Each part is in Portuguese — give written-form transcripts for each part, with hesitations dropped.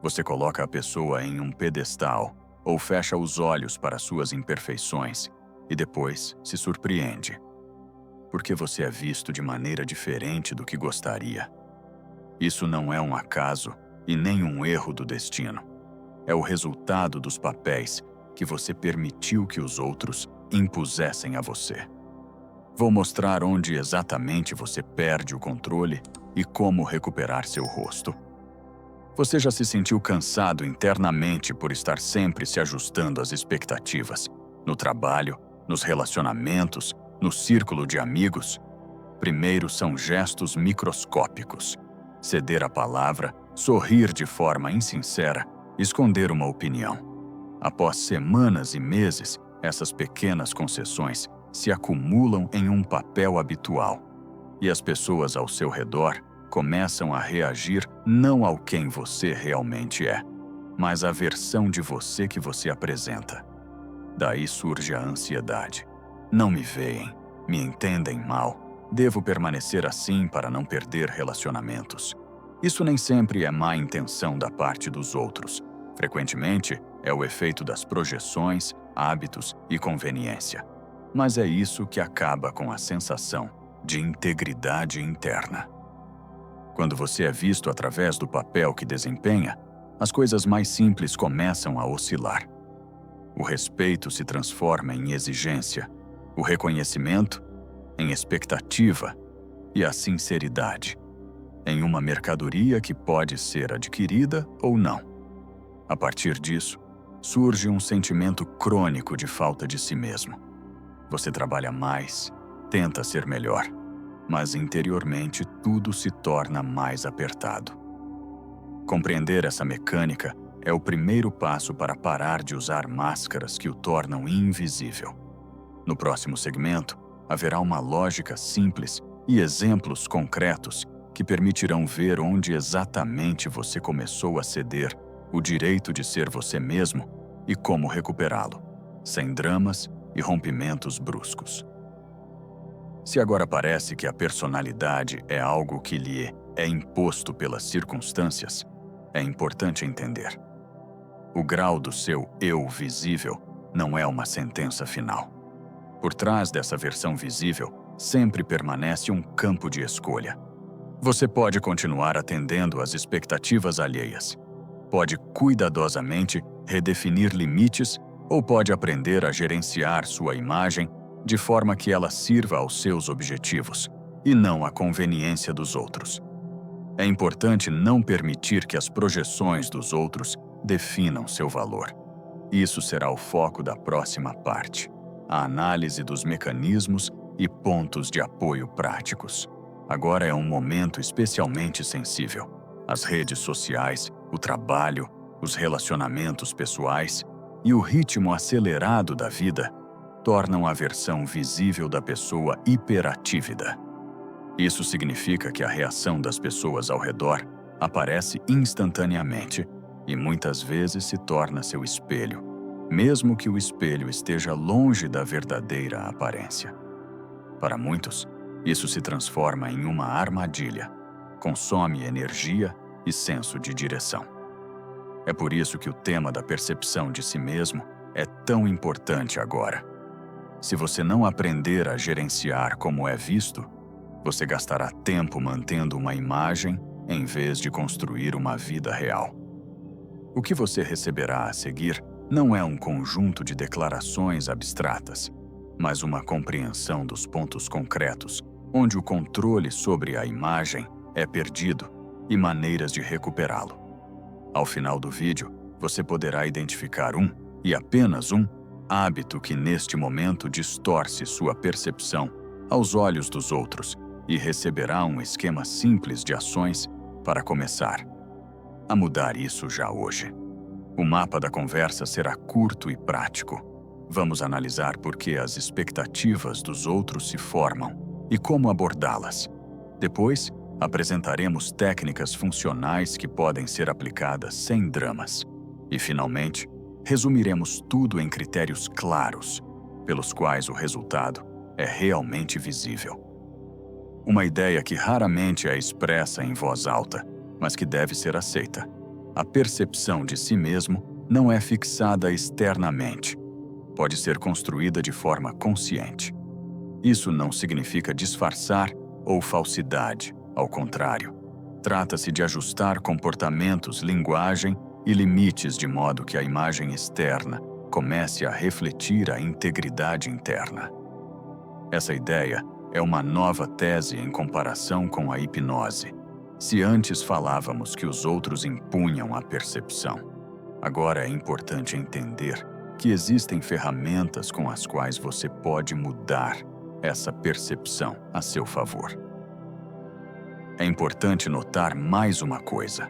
Você coloca a pessoa em um pedestal ou fecha os olhos para suas imperfeições e depois se surpreende, porque você é visto de maneira diferente do que gostaria. Isso não é um acaso e nem um erro do destino. É o resultado dos papéis que você permitiu que os outros impusessem a você. Vou mostrar onde exatamente você perde o controle e como recuperar seu rosto. Você já se sentiu cansado internamente por estar sempre se ajustando às expectativas? No trabalho, nos relacionamentos, no círculo de amigos? Primeiro são gestos microscópicos. Ceder a palavra, sorrir de forma insincera, esconder uma opinião. Após semanas e meses, essas pequenas concessões se acumulam em um papel habitual. E as pessoas ao seu redor começam a reagir não ao quem você realmente é, mas à versão de você que você apresenta. Daí surge a ansiedade. Não me veem, me entendem mal, devo permanecer assim para não perder relacionamentos. Isso nem sempre é má intenção da parte dos outros. Frequentemente, é o efeito das projeções, hábitos e conveniência. Mas é isso que acaba com a sensação de integridade interna. Quando você é visto através do papel que desempenha, as coisas mais simples começam a oscilar. O respeito se transforma em exigência, o reconhecimento em expectativa e a sinceridade em uma mercadoria que pode ser adquirida ou não. A partir disso, surge um sentimento crônico de falta de si mesmo. Você trabalha mais, tenta ser melhor, mas interiormente tudo se torna mais apertado. Compreender essa mecânica é o primeiro passo para parar de usar máscaras que o tornam invisível. No próximo segmento, haverá uma lógica simples e exemplos concretos que permitirão ver onde exatamente você começou a ceder o direito de ser você mesmo e como recuperá-lo, sem dramas e rompimentos bruscos. Se agora parece que a personalidade é algo que lhe é imposto pelas circunstâncias, é importante entender. O grau do seu eu visível não é uma sentença final. Por trás dessa versão visível, sempre permanece um campo de escolha. Você pode continuar atendendo às expectativas alheias. Pode cuidadosamente redefinir limites ou pode aprender a gerenciar sua imagem de forma que ela sirva aos seus objetivos e não à conveniência dos outros. É importante não permitir que as projeções dos outros definam seu valor. Isso será o foco da próxima parte, a análise dos mecanismos e pontos de apoio práticos. Agora é um momento especialmente sensível. As redes sociais, o trabalho, os relacionamentos pessoais e o ritmo acelerado da vida tornam a versão visível da pessoa hiperatívida. Isso significa que a reação das pessoas ao redor aparece instantaneamente e muitas vezes se torna seu espelho, mesmo que o espelho esteja longe da verdadeira aparência. Para muitos, isso se transforma em uma armadilha, consome energia e senso de direção. É por isso que o tema da percepção de si mesmo é tão importante agora. Se você não aprender a gerenciar como é visto, você gastará tempo mantendo uma imagem em vez de construir uma vida real. O que você receberá a seguir não é um conjunto de declarações abstratas, mas uma compreensão dos pontos concretos, onde o controle sobre a imagem é perdido e maneiras de recuperá-lo. Ao final do vídeo, você poderá identificar um, e apenas um, hábito que neste momento distorce sua percepção aos olhos dos outros e receberá um esquema simples de ações para começar a mudar isso já hoje. O mapa da conversa será curto e prático. Vamos analisar por que as expectativas dos outros se formam e como abordá-las. Depois, apresentaremos técnicas funcionais que podem ser aplicadas sem dramas. E, finalmente, resumiremos tudo em critérios claros, pelos quais o resultado é realmente visível. Uma ideia que raramente é expressa em voz alta, mas que deve ser aceita. A percepção de si mesmo não é fixada externamente. Pode ser construída de forma consciente. Isso não significa disfarçar ou falsidade, ao contrário. Trata-se de ajustar comportamentos, linguagem e limites de modo que a imagem externa comece a refletir a integridade interna. Essa ideia é uma nova tese em comparação com a hipnose. Se antes falávamos que os outros impunham a percepção, agora é importante entender que existem ferramentas com as quais você pode mudar essa percepção a seu favor. É importante notar mais uma coisa: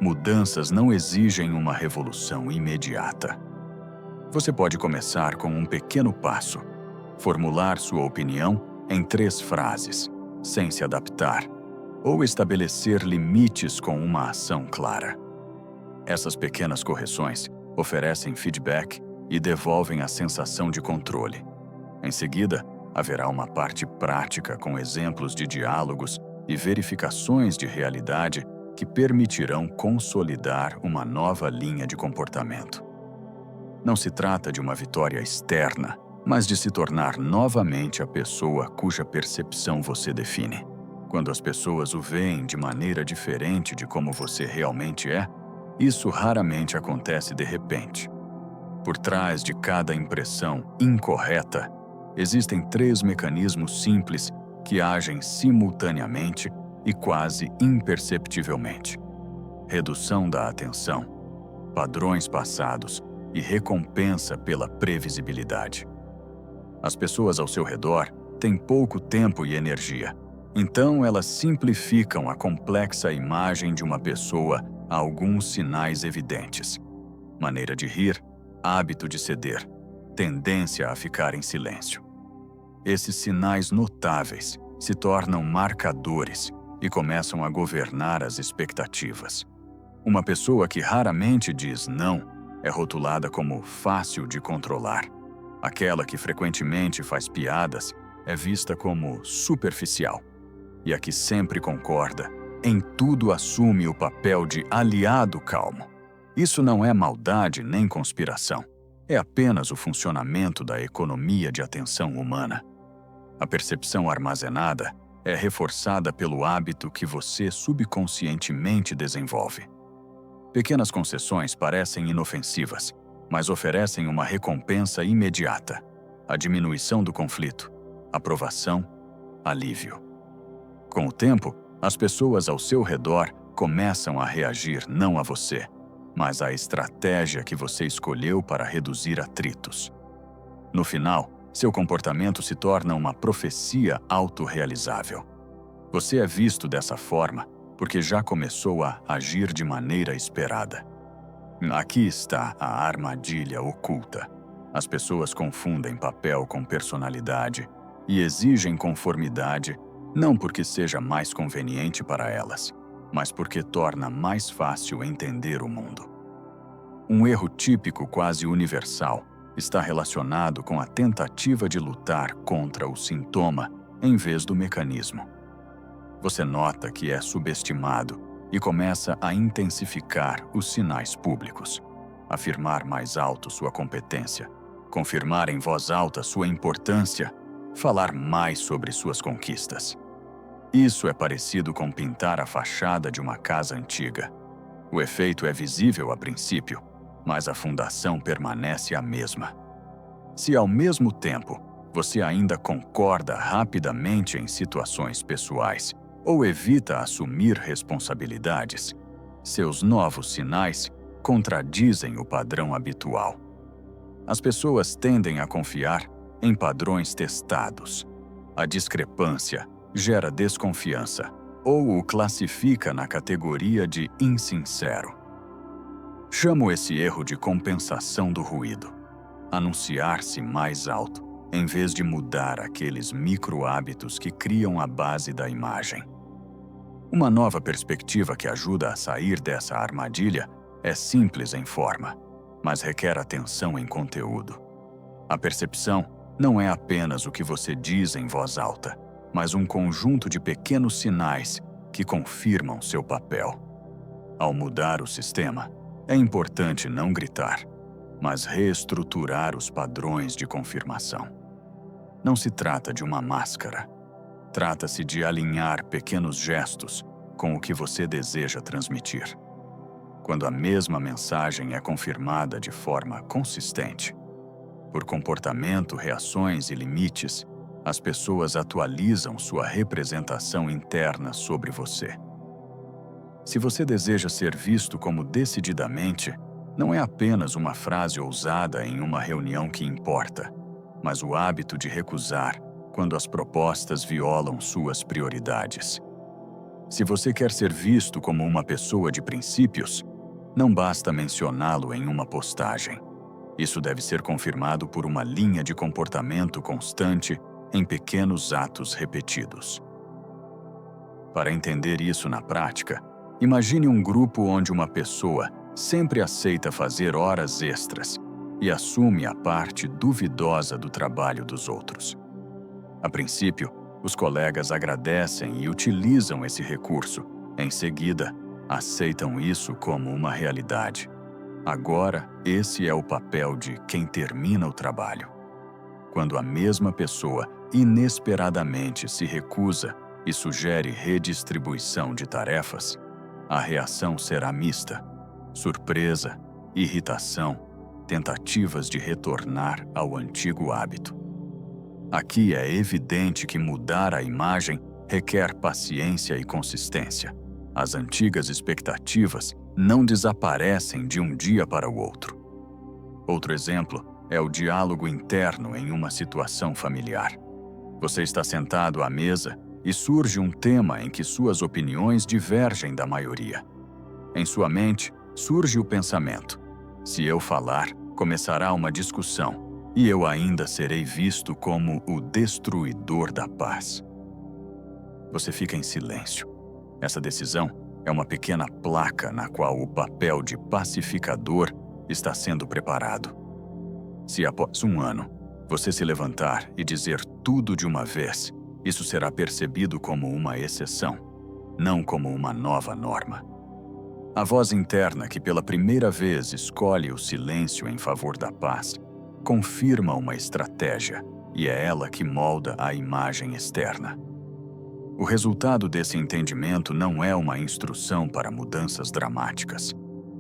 mudanças não exigem uma revolução imediata. Você pode começar com um pequeno passo, formular sua opinião em 3 frases, sem se adaptar, ou estabelecer limites com uma ação clara. Essas pequenas correções oferecem feedback e devolvem a sensação de controle. Em seguida, haverá uma parte prática com exemplos de diálogos e verificações de realidade que permitirão consolidar uma nova linha de comportamento. Não se trata de uma vitória externa, mas de se tornar novamente a pessoa cuja percepção você define. Quando as pessoas o veem de maneira diferente de como você realmente é, isso raramente acontece de repente. Por trás de cada impressão incorreta, existem 3 mecanismos simples que agem simultaneamente e quase imperceptivelmente: redução da atenção, padrões passados e recompensa pela previsibilidade. As pessoas ao seu redor têm pouco tempo e energia, então elas simplificam a complexa imagem de uma pessoa a alguns sinais evidentes: maneira de rir, hábito de ceder, tendência a ficar em silêncio. Esses sinais notáveis se tornam marcadores e começam a governar as expectativas. Uma pessoa que raramente diz não é rotulada como fácil de controlar. Aquela que frequentemente faz piadas é vista como superficial. E a que sempre concorda, em tudo assume o papel de aliado calmo. Isso não é maldade nem conspiração. É apenas o funcionamento da economia de atenção humana. A percepção armazenada é reforçada pelo hábito que você subconscientemente desenvolve. Pequenas concessões parecem inofensivas, mas oferecem uma recompensa imediata: a diminuição do conflito, aprovação, alívio. Com o tempo, as pessoas ao seu redor começam a reagir não a você, mas à estratégia que você escolheu para reduzir atritos. No final, seu comportamento se torna uma profecia autorrealizável. Você é visto dessa forma porque já começou a agir de maneira esperada. Aqui está a armadilha oculta. As pessoas confundem papel com personalidade e exigem conformidade não porque seja mais conveniente para elas, mas porque torna mais fácil entender o mundo. Um erro típico quase universal está relacionado com a tentativa de lutar contra o sintoma em vez do mecanismo. Você nota que é subestimado e começa a intensificar os sinais públicos, afirmar mais alto sua competência, confirmar em voz alta sua importância, falar mais sobre suas conquistas. Isso é parecido com pintar a fachada de uma casa antiga. O efeito é visível a princípio, mas a fundação permanece a mesma. Se ao mesmo tempo você ainda concorda rapidamente em situações pessoais ou evita assumir responsabilidades, seus novos sinais contradizem o padrão habitual. As pessoas tendem a confiar em padrões testados. A discrepância gera desconfiança ou o classifica na categoria de insincero. Chamo esse erro de compensação do ruído. Anunciar-se mais alto, em vez de mudar aqueles micro-hábitos que criam a base da imagem. Uma nova perspectiva que ajuda a sair dessa armadilha é simples em forma, mas requer atenção em conteúdo. A percepção não é apenas o que você diz em voz alta, mas um conjunto de pequenos sinais que confirmam seu papel. Ao mudar o sistema, é importante não gritar, mas reestruturar os padrões de confirmação. Não se trata de uma máscara. Trata-se de alinhar pequenos gestos com o que você deseja transmitir. Quando a mesma mensagem é confirmada de forma consistente, por comportamento, reações e limites, as pessoas atualizam sua representação interna sobre você. Se você deseja ser visto como decididamente, não é apenas uma frase ousada em uma reunião que importa, mas o hábito de recusar quando as propostas violam suas prioridades. Se você quer ser visto como uma pessoa de princípios, não basta mencioná-lo em uma postagem. Isso deve ser confirmado por uma linha de comportamento constante em pequenos atos repetidos. Para entender isso na prática, imagine um grupo onde uma pessoa sempre aceita fazer horas extras e assume a parte duvidosa do trabalho dos outros. A princípio, os colegas agradecem e utilizam esse recurso. Em seguida, aceitam isso como uma realidade. Agora, esse é o papel de quem termina o trabalho. Quando a mesma pessoa inesperadamente se recusa e sugere redistribuição de tarefas, a reação será mista: surpresa, irritação, tentativas de retornar ao antigo hábito. Aqui é evidente que mudar a imagem requer paciência e consistência. As antigas expectativas não desaparecem de um dia para o outro. Outro exemplo é o diálogo interno em uma situação familiar. Você está sentado à mesa e surge um tema em que suas opiniões divergem da maioria. Em sua mente, surge o pensamento: se eu falar, começará uma discussão e eu ainda serei visto como o destruidor da paz. Você fica em silêncio. Essa decisão é uma pequena placa na qual o papel de pacificador está sendo preparado. Se após um ano, você se levantar e dizer tudo de uma vez, isso será percebido como uma exceção, não como uma nova norma. A voz interna que pela primeira vez escolhe o silêncio em favor da paz confirma uma estratégia, e é ela que molda a imagem externa. O resultado desse entendimento não é uma instrução para mudanças dramáticas,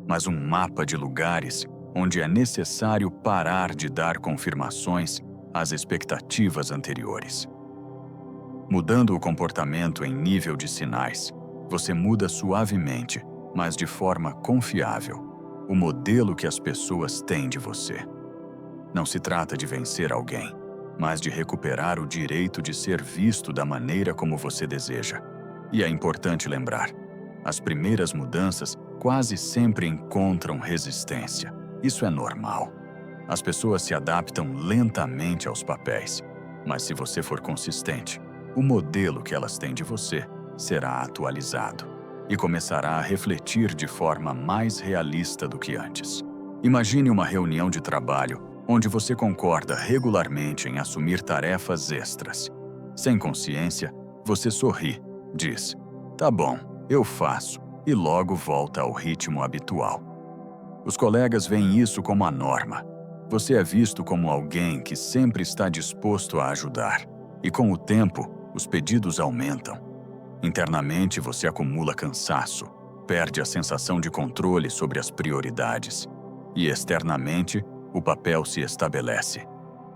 mas um mapa de lugares onde é necessário parar de dar confirmações às expectativas anteriores. Mudando o comportamento em nível de sinais, você muda suavemente, mas de forma confiável, o modelo que as pessoas têm de você. Não se trata de vencer alguém, mas de recuperar o direito de ser visto da maneira como você deseja. E é importante lembrar, as primeiras mudanças quase sempre encontram resistência. Isso é normal. As pessoas se adaptam lentamente aos papéis, mas se você for consistente, o modelo que elas têm de você será atualizado e começará a refletir de forma mais realista do que antes. Imagine uma reunião de trabalho onde você concorda regularmente em assumir tarefas extras. Sem consciência, você sorri, diz: "Tá bom, eu faço", e logo volta ao ritmo habitual. Os colegas veem isso como a norma. Você é visto como alguém que sempre está disposto a ajudar, e com o tempo, os pedidos aumentam. Internamente, você acumula cansaço, perde a sensação de controle sobre as prioridades, e externamente, o papel se estabelece.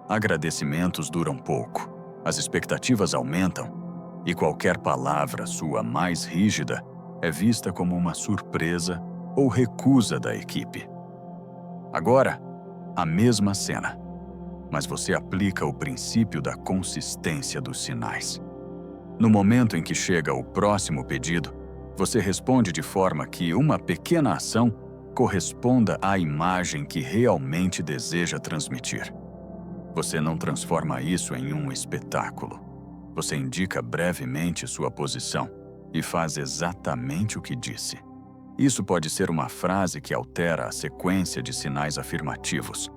Agradecimentos duram pouco, as expectativas aumentam, e qualquer palavra sua mais rígida é vista como uma surpresa ou recusa da equipe. Agora, a mesma cena, mas você aplica o princípio da consistência dos sinais. No momento em que chega o próximo pedido, você responde de forma que uma pequena ação corresponda à imagem que realmente deseja transmitir. Você não transforma isso em um espetáculo. Você indica brevemente sua posição e faz exatamente o que disse. Isso pode ser uma frase que altera a sequência de sinais afirmativos,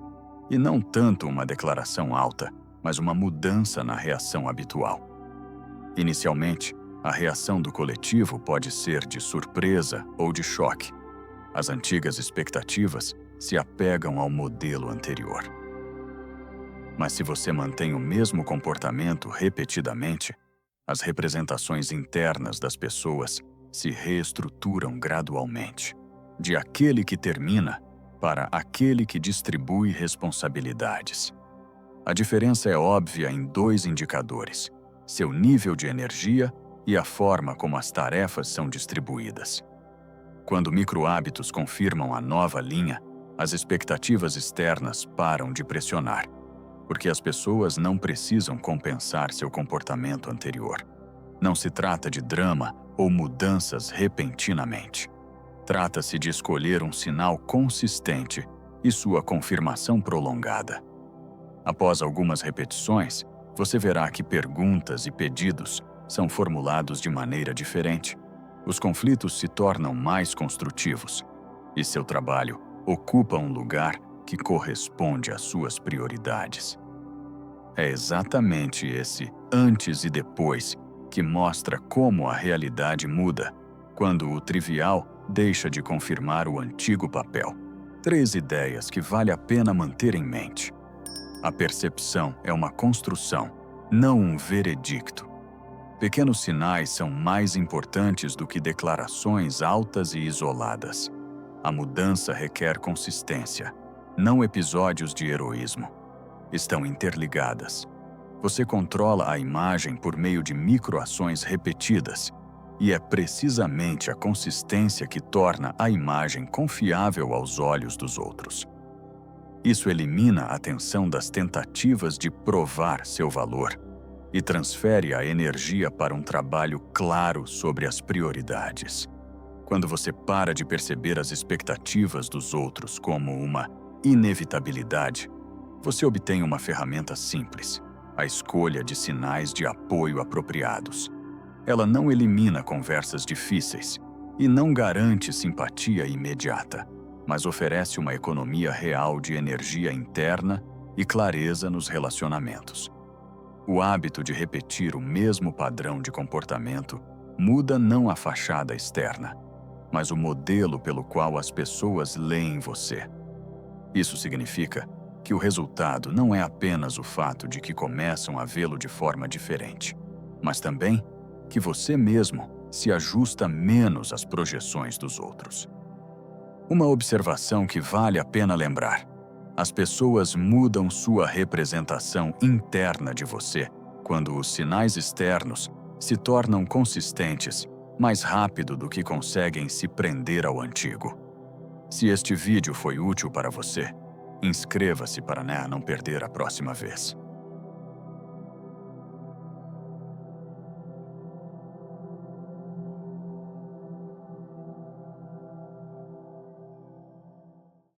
e não tanto uma declaração alta, mas uma mudança na reação habitual. Inicialmente, a reação do coletivo pode ser de surpresa ou de choque, As antigas expectativas se apegam ao modelo anterior. Mas se você mantém o mesmo comportamento repetidamente, as representações internas das pessoas se reestruturam gradualmente, de aquele que termina para aquele que distribui responsabilidades. A diferença é óbvia em 2 indicadores: seu nível de energia e a forma como as tarefas são distribuídas. Quando microhábitos confirmam a nova linha, as expectativas externas param de pressionar, porque as pessoas não precisam compensar seu comportamento anterior. Não se trata de drama ou mudanças repentinamente. Trata-se de escolher um sinal consistente e sua confirmação prolongada. Após algumas repetições, você verá que perguntas e pedidos são formulados de maneira diferente. Os conflitos se tornam mais construtivos e seu trabalho ocupa um lugar que corresponde às suas prioridades. É exatamente esse antes e depois que mostra como a realidade muda quando o trivial deixa de confirmar o antigo papel. 3 ideias que vale a pena manter em mente. A percepção é uma construção, não um veredicto. Pequenos sinais são mais importantes do que declarações altas e isoladas. A mudança requer consistência, não episódios de heroísmo. Estão interligadas. Você controla a imagem por meio de microações repetidas, e é precisamente a consistência que torna a imagem confiável aos olhos dos outros. Isso elimina a tensão das tentativas de provar seu valor e transfere a energia para um trabalho claro sobre as prioridades. Quando você para de perceber as expectativas dos outros como uma inevitabilidade, você obtém uma ferramenta simples: a escolha de sinais de apoio apropriados. Ela não elimina conversas difíceis e não garante simpatia imediata, mas oferece uma economia real de energia interna e clareza nos relacionamentos. O hábito de repetir o mesmo padrão de comportamento muda não a fachada externa, mas o modelo pelo qual as pessoas leem você. Isso significa que o resultado não é apenas o fato de que começam a vê-lo de forma diferente, mas também que você mesmo se ajusta menos às projeções dos outros. Uma observação que vale a pena lembrar: as pessoas mudam sua representação interna de você quando os sinais externos se tornam consistentes mais rápido do que conseguem se prender ao antigo. Se este vídeo foi útil para você, inscreva-se para não perder a próxima vez.